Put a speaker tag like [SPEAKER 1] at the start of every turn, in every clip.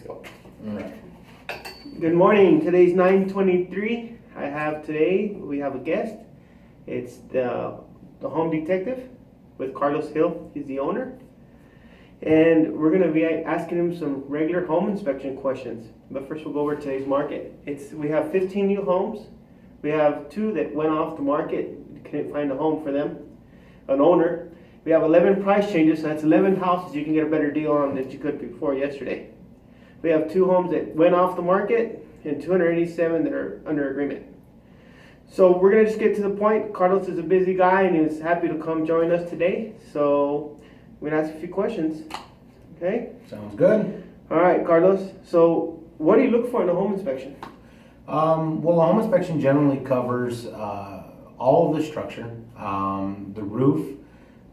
[SPEAKER 1] let's go.
[SPEAKER 2] All right.
[SPEAKER 1] Good morning. Today's 9:23. We have a guest. It's the home detective with Carlos Hill. He's the owner. And we're going to be asking him some regular home inspection questions. But first we'll go over today's market. We have 15 new homes. We have 2 that went off the market. Couldn't find a home for them, an owner. We have 11 price changes, so that's 11 houses you can get a better deal on than you could before yesterday. We have 2 homes that went off the market and 287 that are under agreement. So we're going to just get to the point. Carlos is a busy guy and he's happy to come join us today. So we're going to ask a few questions. Okay?
[SPEAKER 2] Sounds good.
[SPEAKER 1] All right, Carlos. So what do you look for in a home inspection?
[SPEAKER 2] Well, a home inspection generally covers all of the structure, the roof,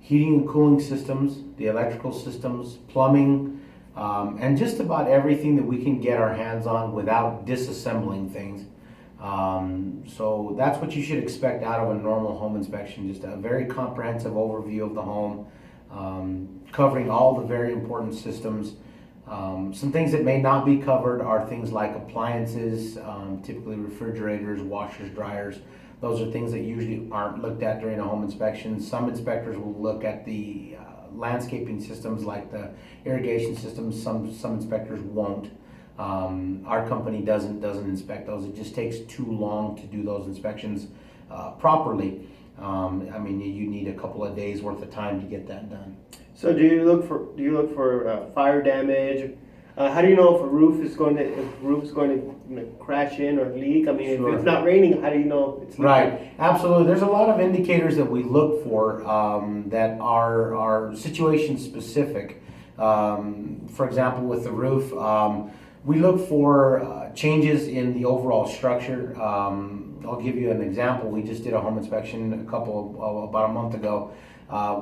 [SPEAKER 2] heating and cooling systems, the electrical systems, plumbing, and just about everything that we can get our hands on without disassembling things. So that's what you should expect out of a normal home inspection, just a very comprehensive overview of the home, covering all the very important systems. Some things that may not be covered are things like appliances, typically refrigerators, washers, dryers. Those are things that usually aren't looked at during a home inspection. Some inspectors will look at the landscaping systems like the irrigation systems. Some inspectors won't. Our company doesn't inspect those. It just takes too long to do those inspections properly. You need a couple of days worth of time to get that done.
[SPEAKER 1] So do you look for fire damage? How do you know if a roof is going to crash in or leak? I mean,
[SPEAKER 2] Sure.
[SPEAKER 1] If it's not raining, how do you know it's leaking?
[SPEAKER 2] Right, absolutely. There's a lot of indicators that we look for that are situation specific. For example, with the roof, we look for changes in the overall structure. I'll give you an example. We just did a home inspection about a month ago.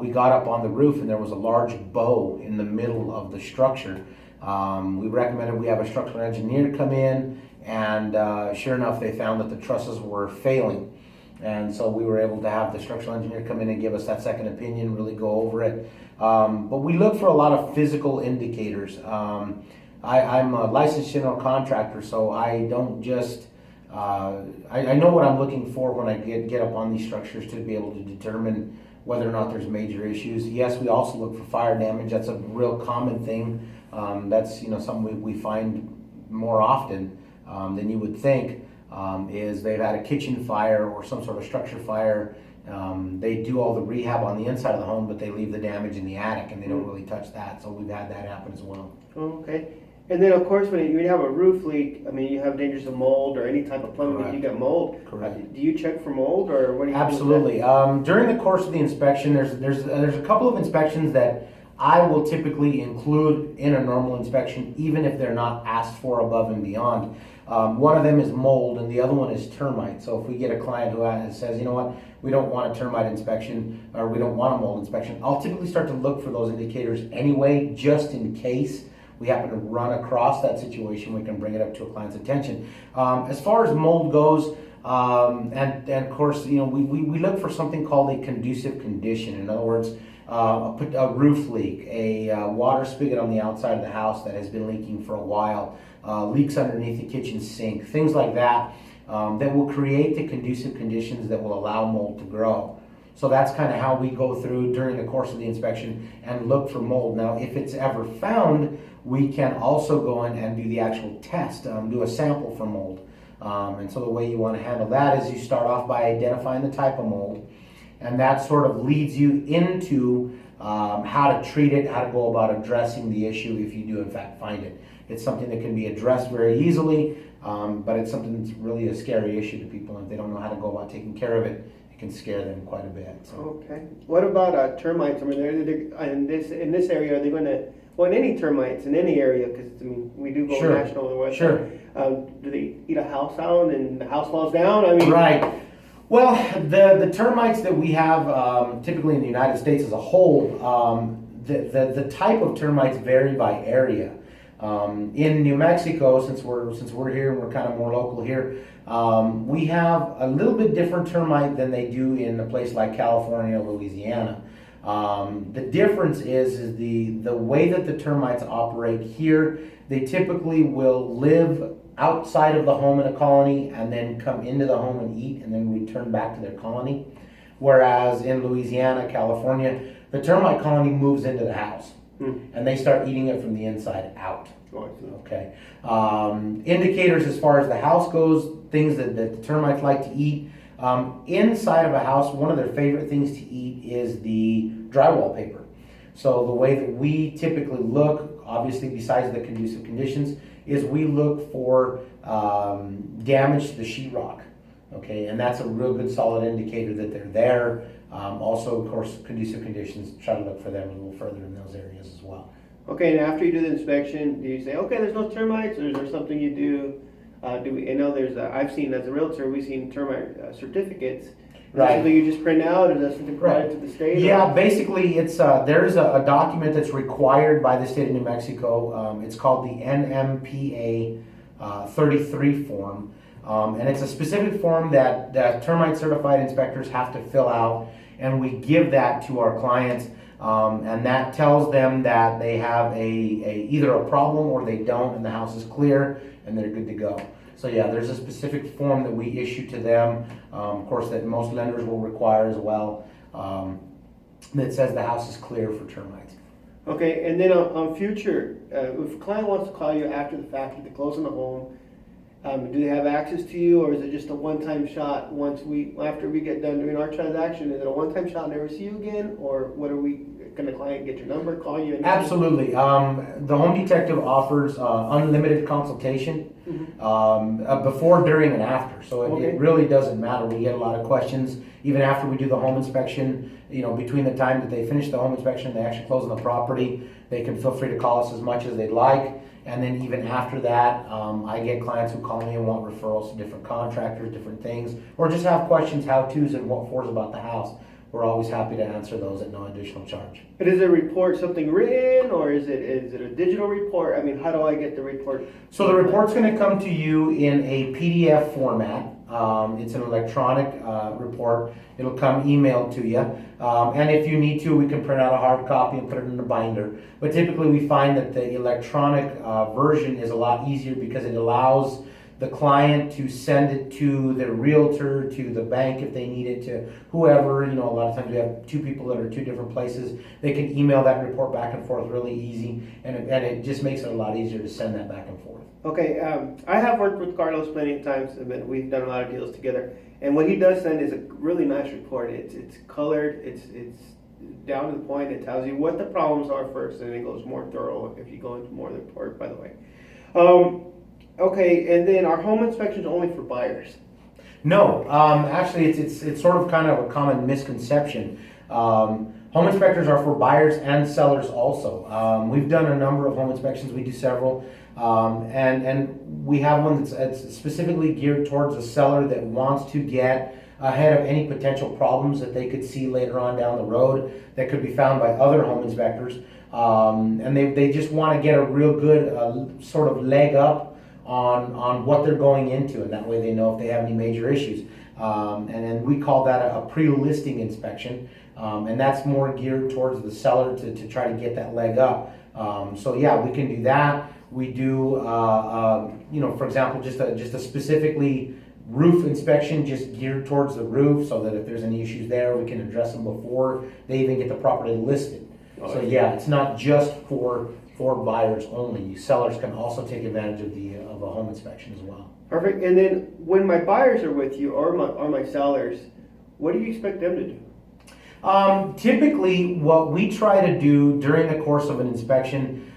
[SPEAKER 2] We got up on the roof and there was a large bow in the middle of the structure. We recommended we have a structural engineer come in, and sure enough, they found that the trusses were failing. And so we were able to have the structural engineer come in and give us that second opinion, really go over it. But we look for a lot of physical indicators. I'm a licensed general contractor, so I don't just, I know what I'm looking for when I get up on these structures to be able to determine whether or not there's major issues. Yes, we also look for fire damage. That's a real common thing. That's something we find more often than you would think. Is they've had a kitchen fire or some sort of structure fire. They do all the rehab on the inside of the home, but they leave the damage in the attic and they don't really touch that. So we've had that happen as well.
[SPEAKER 1] Okay. And then, of course, when you have a roof leak, I mean, you have dangers of mold or any type of plumbing.
[SPEAKER 2] Correct.
[SPEAKER 1] If you get mold,
[SPEAKER 2] Correct.
[SPEAKER 1] Do you check for mold or what do you
[SPEAKER 2] Absolutely.
[SPEAKER 1] do with
[SPEAKER 2] During the course of the inspection, there's a couple of inspections that I will typically include in a normal inspection, even if they're not asked for above and beyond. One of them is mold, and the other one is termite. So if we get a client who says, you know what, we don't want a termite inspection or we don't want a mold inspection, I'll typically start to look for those indicators anyway, just in case we happen to run across that situation. We can bring it up to a client's attention. As far as mold goes, and of course, we look for something called a conducive condition. In other words, a roof leak, a water spigot on the outside of the house that has been leaking for a while, leaks underneath the kitchen sink, things like that, that will create the conducive conditions that will allow mold to grow. So that's kind of how we go through during the course of the inspection and look for mold. Now, if it's ever found, we can also go in and do the actual test, do a sample for mold. And so the way you want to handle that is you start off by identifying the type of mold, and that sort of leads you into how to treat it, how to go about addressing the issue if you do in fact find it. It's something that can be addressed very easily, but it's something that's really a scary issue to people, and if they don't know how to go about taking care of it, it can scare them quite a bit. So.
[SPEAKER 1] Okay. What about termites? I mean, in this area, are they going to, well, in any termites in any area, because we do go
[SPEAKER 2] Sure.
[SPEAKER 1] national on the west
[SPEAKER 2] Sure.
[SPEAKER 1] side. Do they eat a house out and the house falls down? I mean,
[SPEAKER 2] right. Well, the termites that we have typically in the United States as a whole, the type of termites vary by area. In New Mexico, since we're here and we're kind of more local here, we have a little bit different termite than they do in a place like California or Louisiana. The difference is the way that the termites operate here. They typically will live outside of the home in a colony and then come into the home and eat and then return back to their colony. Whereas in Louisiana, California, the termite colony moves into the house and they start eating it from the inside out. Okay. Indicators as far as the house goes, things that the termites like to eat. Inside of a house, one of their favorite things to eat is the drywall paper. So the way that we typically look, obviously besides the conducive conditions, is we look for damage to the sheetrock. Okay, and that's a real good solid indicator that they're there. Also, of course, conducive conditions, try to look for them a little further in those areas as well.
[SPEAKER 1] Okay, and after you do the inspection, do you say, okay, there's no termites, or is there something you do? I know I've seen, as a realtor, we've seen termite certificates. Is that something you just print out, or is that something provided to the state?
[SPEAKER 2] Yeah, basically, it's there's a document that's required by the state of New Mexico. It's called the NMPA 33 form. And it's a specific form that termite certified inspectors have to fill out, and we give that to our clients, and that tells them that they have either a problem or they don't, and the house is clear and they're good to go. So yeah, there's a specific form that we issue to them, of course, that most lenders will require as well, that says the house is clear for termites.
[SPEAKER 1] Okay, and then on future, if a client wants to call you after the fact, to close on the home, do they have access to you, or is it just a one-time shot after we get done doing our transaction? Is it a one-time shot and never see you again, or can the client get your number, call you?
[SPEAKER 2] Absolutely. The Home Detective offers unlimited consultation before, during, and after. So it really doesn't matter. We get a lot of questions even after we do the home inspection. Between the time that they finish the home inspection and they actually close on the property, they can feel free to call us as much as they'd like. And then even after that, I get clients who call me and want referrals to different contractors, different things, or just have questions, how-tos, and what-fors about the house. We're always happy to answer those at no additional charge.
[SPEAKER 1] But is a report something written, or is it a digital report? I mean, how do I get the report?
[SPEAKER 2] So the report's going to come to you in a PDF format. It's an electronic report. It'll come emailed to you. And if you need to, we can print out a hard copy and put it in a binder. But typically we find that the electronic version is a lot easier because it allows the client to send it to their realtor, to the bank if they need it, to whoever. A lot of times we have two people that are two different places. They can email that report back and forth really easy, and it just makes it a lot easier to send that back and forth.
[SPEAKER 1] Okay, I have worked with Carlos plenty of times. We've done a lot of deals together, and what he does send is a really nice report. It's colored, it's down to the point. It tells you what the problems are first, and it goes more thorough if you go into more of the report, by the way. Okay, and then our home inspection is only for buyers.
[SPEAKER 2] No, actually, it's sort of kind of a common misconception. Home inspectors are for buyers and sellers also. We've done a number of home inspections. We do several, and we have one that's specifically geared towards a seller that wants to get ahead of any potential problems that they could see later on down the road that could be found by other home inspectors, and they just want to get a real good sort of leg up on what they're going into, and that way they know if they have any major issues. And then we call that a pre-listing inspection, and that's more geared towards the seller to try to get that leg up. So yeah, we can do that. We do, for example, just a specifically roof inspection, just geared towards the roof, so that if there's any issues there, we can address them before they even get the property listed. So yeah, it's not just for buyers only. Sellers can also take advantage of a home inspection as well.
[SPEAKER 1] Perfect. And then when my buyers are with you, or my sellers, what do you expect them to do?
[SPEAKER 2] Typically, what we try to do during the course of an inspection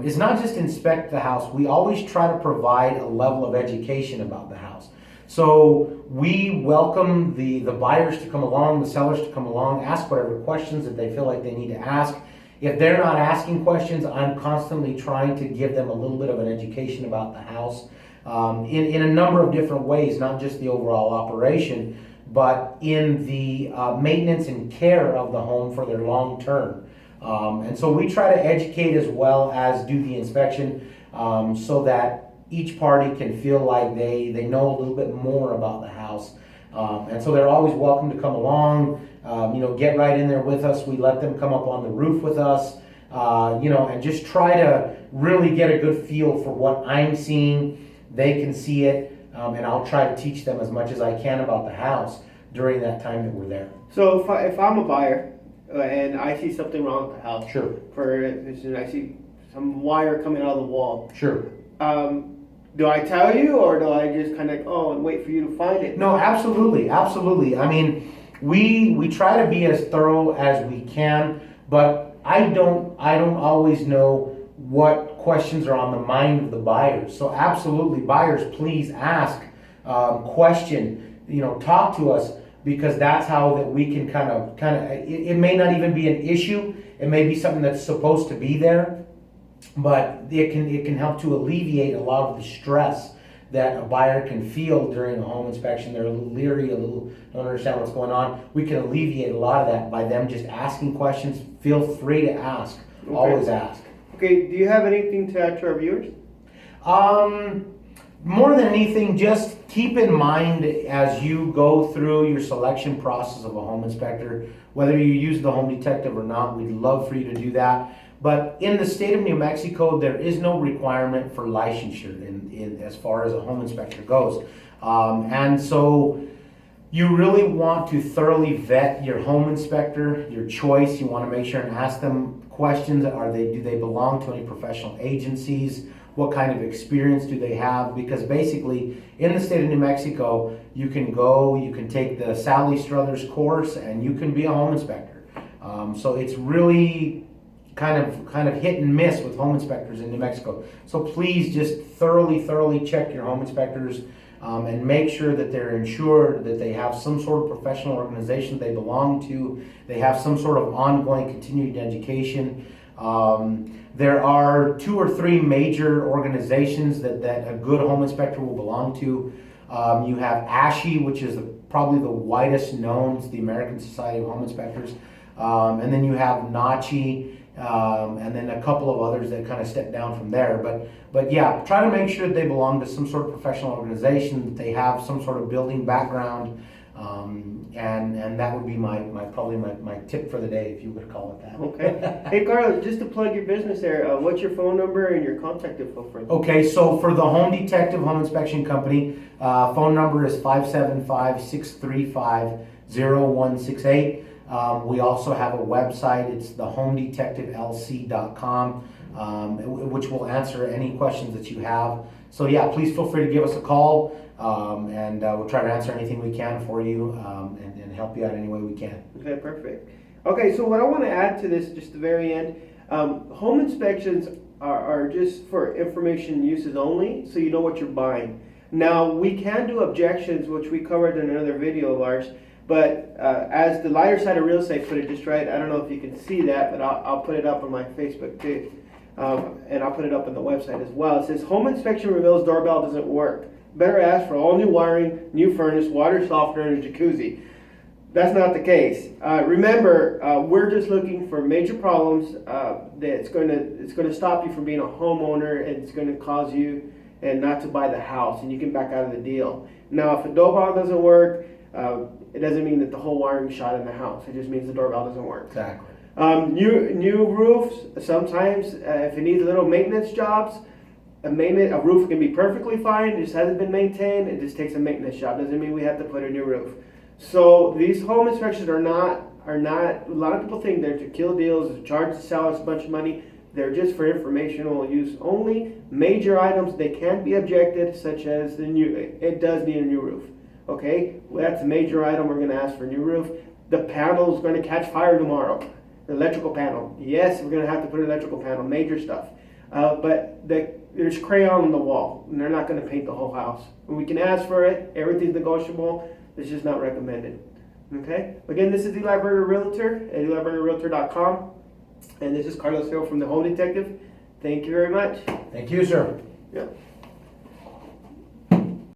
[SPEAKER 2] is not just inspect the house. We always try to provide a level of education about the house. So we welcome the buyers to come along, the sellers to come along, ask whatever questions that they feel like they need to ask. If they're not asking questions, I'm constantly trying to give them a little bit of an education about the house in a number of different ways, not just the overall operation, but in the maintenance and care of the home for their long term. And so we try to educate as well as do the inspection, so that each party can feel like they know a little bit more about the house. And so they're always welcome to come along, get right in there with us. We let them come up on the roof with us, and just try to really get a good feel for what I'm seeing. They can see it, and I'll try to teach them as much as I can about the house during that time that we're there.
[SPEAKER 1] So if I'm a buyer and I see something wrong with the house,
[SPEAKER 2] Sure.
[SPEAKER 1] for instance, I see some wire coming out of the wall,
[SPEAKER 2] Sure.
[SPEAKER 1] do I tell you, or do I just kind of and wait for you to find it?
[SPEAKER 2] No, absolutely, absolutely. I mean, we try to be as thorough as we can, but I don't always know what questions are on the mind of the buyers. So absolutely, buyers, please ask, question, talk to us, because that's how that we can kind of it may not even be an issue. It may be something that's supposed to be there, but it can help to alleviate a lot of the stress that a buyer can feel during a home inspection. They're a little leery, don't understand what's going on. We can alleviate a lot of that by them just asking questions. Feel free to ask.
[SPEAKER 1] Okay.
[SPEAKER 2] Always ask.
[SPEAKER 1] Okay, do you have anything to add to our viewers?
[SPEAKER 2] More than anything, just keep in mind as you go through your selection process of a home inspector, whether you use the home detective or not, we'd love for you to do that. But in the state of New Mexico, there is no requirement for licensure in as far as a home inspector goes. And so you really want to thoroughly vet your home inspector, your choice. You want to make sure and ask them questions. Do they belong to any professional agencies? What kind of experience do they have? Because basically, in the state of New Mexico, you can take the Sally Struthers course and you can be a home inspector. So it's really kind of hit and miss with home inspectors in New Mexico. So please just thoroughly check your home inspectors and make sure that they're insured, that they have some sort of professional organization they belong to, they have some sort of ongoing continuing education. There are 2 or 3 major organizations that a good home inspector will belong to. You have ASHI, which is probably the widest known. It's the American Society of Home Inspectors. And then you have NACHI, and then a couple of others that kind of step down from there. But yeah, try to make sure that they belong to some sort of professional organization, that they have some sort of building background. And that would be probably my tip for the day, if you would call it that.
[SPEAKER 1] Okay. Hey, Carlos, just to plug your business there, what's your phone number and your contact info for?
[SPEAKER 2] Okay, so for the Home Detective Home Inspection Company, phone number is 575-635-0168. We also have a website. It's thehomedetectivelc.com, which will answer any questions that you have. So yeah, please feel free to give us a call. And we'll try to answer anything we can for you, and help you out any way we can.
[SPEAKER 1] Okay, perfect. Okay, so what I want to add to this, just the very end, home inspections are just for information uses only, so you know what you're buying. Now, we can do objections, which we covered in another video of ours, but as the lighter side of real estate put it just right, I don't know if you can see that, but I'll put it up on my Facebook too, and I'll put it up on the website as well. It says, home inspection reveals doorbell doesn't work. Better ask for all new wiring, new furnace, water softener, and a jacuzzi. That's not the case. Remember, we're just looking for major problems it's going to stop you from being a homeowner, and it's going to cause you and not to buy the house, and you can back out of the deal. Now, if a doorbell doesn't work, it doesn't mean that the whole wiring is shot in the house. It just means the doorbell doesn't work.
[SPEAKER 2] Exactly.
[SPEAKER 1] New roofs. Sometimes, if it needs little maintenance jobs. A roof can be perfectly fine, it just hasn't been maintained, it just takes a maintenance job. Doesn't mean we have to put a new roof. So these home inspections are not, a lot of people think they're to kill deals, to charge the sellers a bunch of money. They're just for informational use only. Major items, they can be objected, such as it does need a new roof. Okay, well, that's a major item, we're gonna ask for a new roof. The panel is gonna catch fire tomorrow. The electrical panel, yes, we're gonna have to put an electrical panel, major stuff. But there's crayon on the wall, and they're not going to paint the whole house. And we can ask for it. Everything's negotiable. It's just not recommended. Okay? Again, this is Eli Berger Realtor at elibergerrealtor.com. And this is Carlos Hill from the Home Detective. Thank you very much.
[SPEAKER 2] Thank you, sir.
[SPEAKER 1] Yeah.